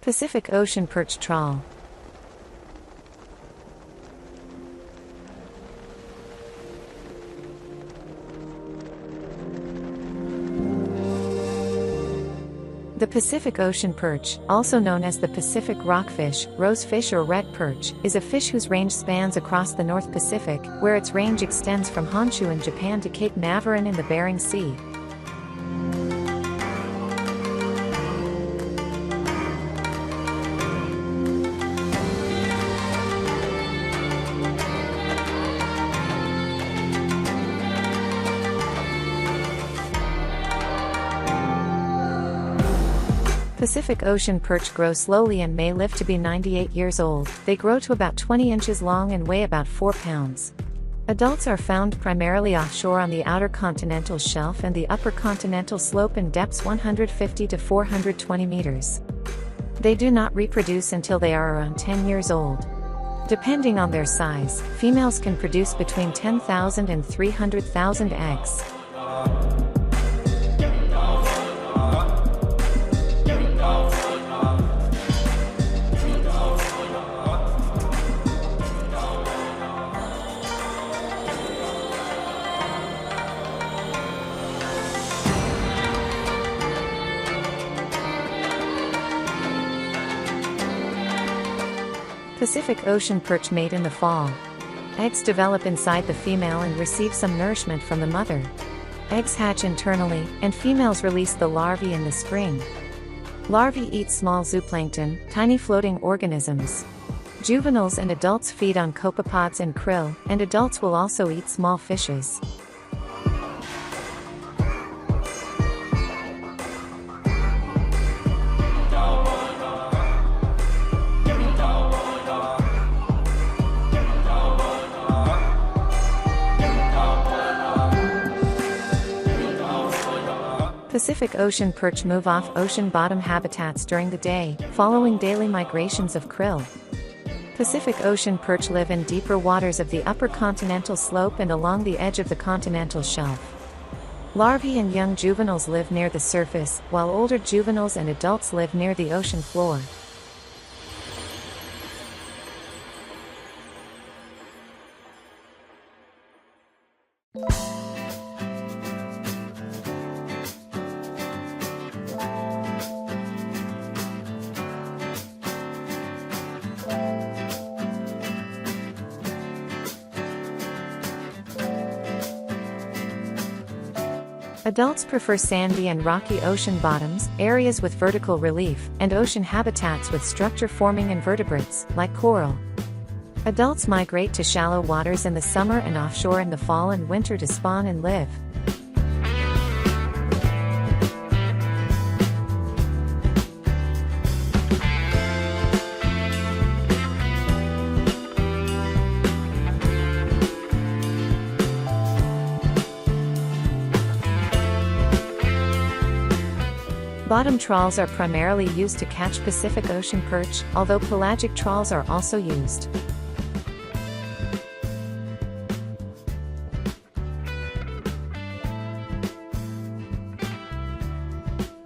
Pacific Ocean perch trawl. The Pacific Ocean perch, also known as the Pacific rockfish, rosefish or red perch, is a fish whose range spans across the North Pacific, where its range extends from Honshu in Japan to Cape Navarin in the Bering Sea. Pacific Ocean perch grow slowly and may live to be 98 years old. They grow to about 20 inches long and weigh about 4 pounds. Adults are found primarily offshore on the outer continental shelf and the upper continental slope in depths 150 to 420 meters. They do not reproduce until they are around 10 years old. Depending on their size, females can produce between 10,000 and 300,000 eggs. Pacific Ocean perch mate in the fall. Eggs develop inside the female and receive some nourishment from the mother. Eggs hatch internally, and females release the larvae in the spring. Larvae eat small zooplankton, tiny floating organisms. Juveniles and adults feed on copepods and krill, and adults will also eat small fishes. Pacific Ocean perch move off ocean bottom habitats during the day, following daily migrations of krill. Pacific Ocean perch live in deeper waters of the upper continental slope and along the edge of the continental shelf. Larvae and young juveniles live near the surface, while older juveniles and adults live near the ocean floor. Adults prefer sandy and rocky ocean bottoms, areas with vertical relief, and ocean habitats with structure-forming invertebrates, like coral. Adults migrate to shallow waters in the summer and offshore in the fall and winter to spawn and live. Bottom trawls are primarily used to catch Pacific Ocean perch, although pelagic trawls are also used.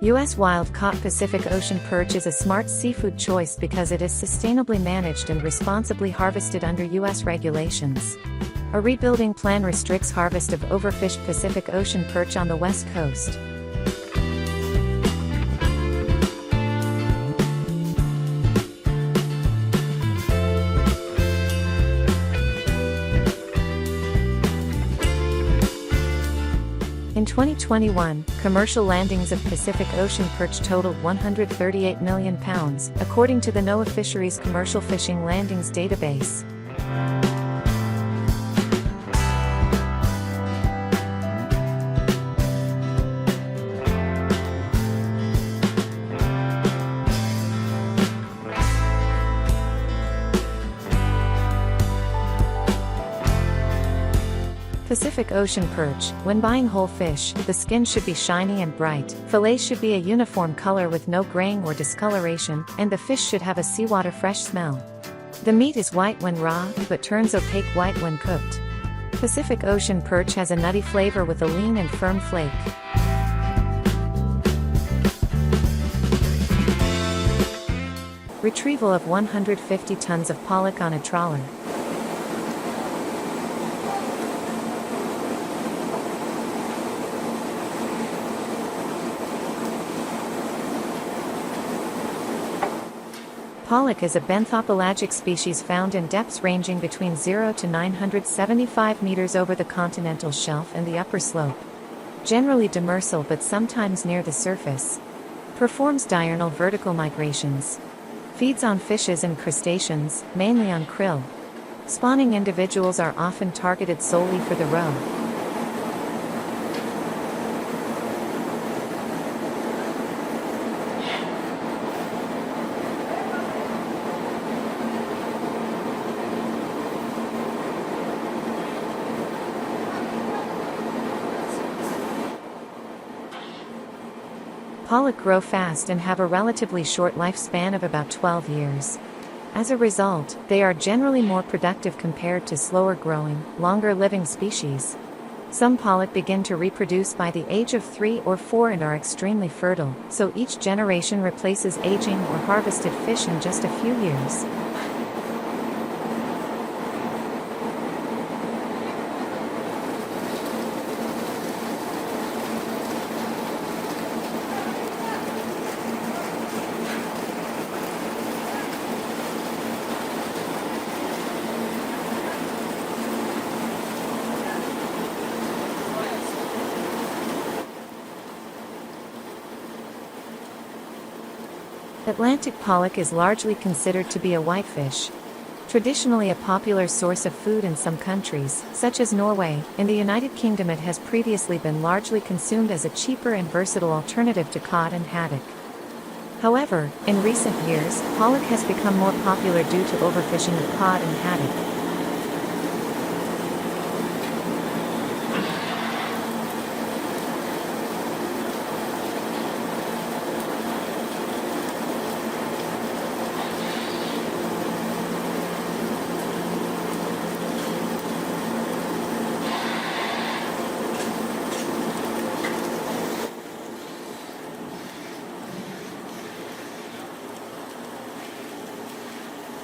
U.S. wild-caught Pacific Ocean perch is a smart seafood choice because it is sustainably managed and responsibly harvested under U.S. regulations. A rebuilding plan restricts harvest of overfished Pacific Ocean perch on the West Coast. In 2021, commercial landings of Pacific Ocean perch totaled 138 million pounds, according to the NOAA Fisheries Commercial Fishing Landings database. Pacific Ocean perch. When buying whole fish, the skin should be shiny and bright, fillets should be a uniform color with no graying or discoloration, and the fish should have a seawater fresh smell. The meat is white when raw, but turns opaque white when cooked. Pacific Ocean perch has a nutty flavor with a lean and firm flake. Retrieval of 150 tons of pollock on a trawler. Pollock is a benthopelagic species found in depths ranging between 0 to 975 meters over the continental shelf and the upper slope. Generally demersal but sometimes near the surface. Performs diurnal vertical migrations. Feeds on fishes and crustaceans, mainly on krill. Spawning individuals are often targeted solely for the roe. Pollock grow fast and have a relatively short lifespan of about 12 years. As a result, they are generally more productive compared to slower-growing, longer-living species. Some pollock begin to reproduce by the age of 3 or 4 and are extremely fertile, so each generation replaces aging or harvested fish in just a few years. Atlantic pollock is largely considered to be a whitefish. Traditionally a popular source of food in some countries, such as Norway, in the United Kingdom it has previously been largely consumed as a cheaper and versatile alternative to cod and haddock. However, in recent years, pollock has become more popular due to overfishing of cod and haddock.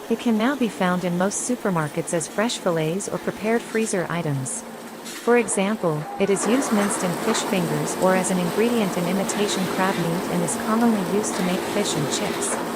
It can now be found in most supermarkets as fresh fillets or prepared freezer items. For example, it is used minced in fish fingers or as an ingredient in imitation crab meat and is commonly used to make fish and chips.